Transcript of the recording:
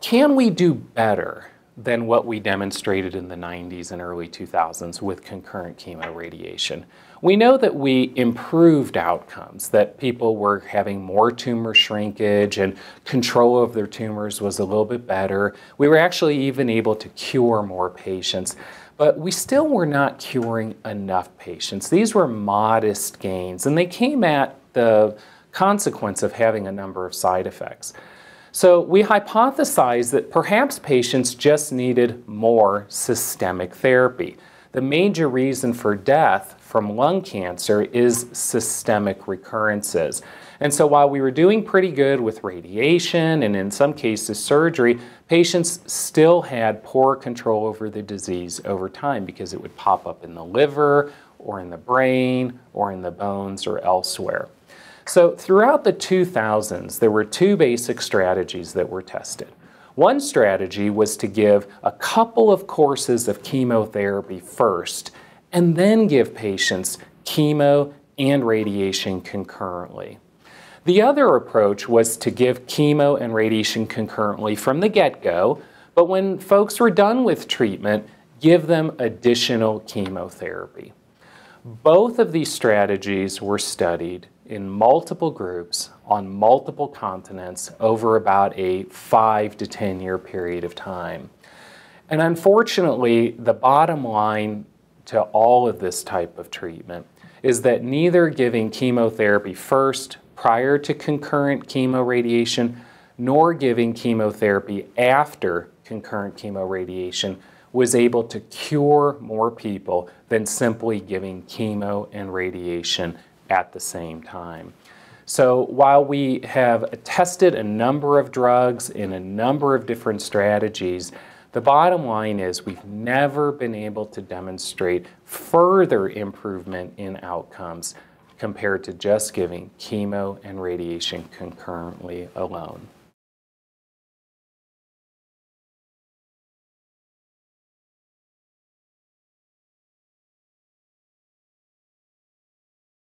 Can we do better than what we demonstrated in the 90s and early 2000s with concurrent chemoradiation? We know that we improved outcomes, that people were having more tumor shrinkage and control of their tumors was a little bit better. We were actually even able to cure more patients, but we still were not curing enough patients. These were modest gains, and they came at the consequence of having a number of side effects. So we hypothesized that perhaps patients just needed more systemic therapy. The major reason for death from lung cancer is systemic recurrences. And so while we were doing pretty good with radiation and in some cases surgery, patients still had poor control over the disease over time because it would pop up in the liver or in the brain or in the bones or elsewhere. So throughout the 2000s, there were two basic strategies that were tested. One strategy was to give a couple of courses of chemotherapy first, and then give patients chemo and radiation concurrently. The other approach was to give chemo and radiation concurrently from the get-go, but when folks were done with treatment, give them additional chemotherapy. Both of these strategies were studied in multiple groups on multiple continents over about a 5 to 10 year period of time. And unfortunately, the bottom line to all of this type of treatment is that neither giving chemotherapy first prior to concurrent chemoradiation nor giving chemotherapy after concurrent chemoradiation was able to cure more people than simply giving chemo and radiation at the same time. So while we have tested a number of drugs in a number of different strategies, the bottom line is we've never been able to demonstrate further improvement in outcomes compared to just giving chemo and radiation concurrently alone.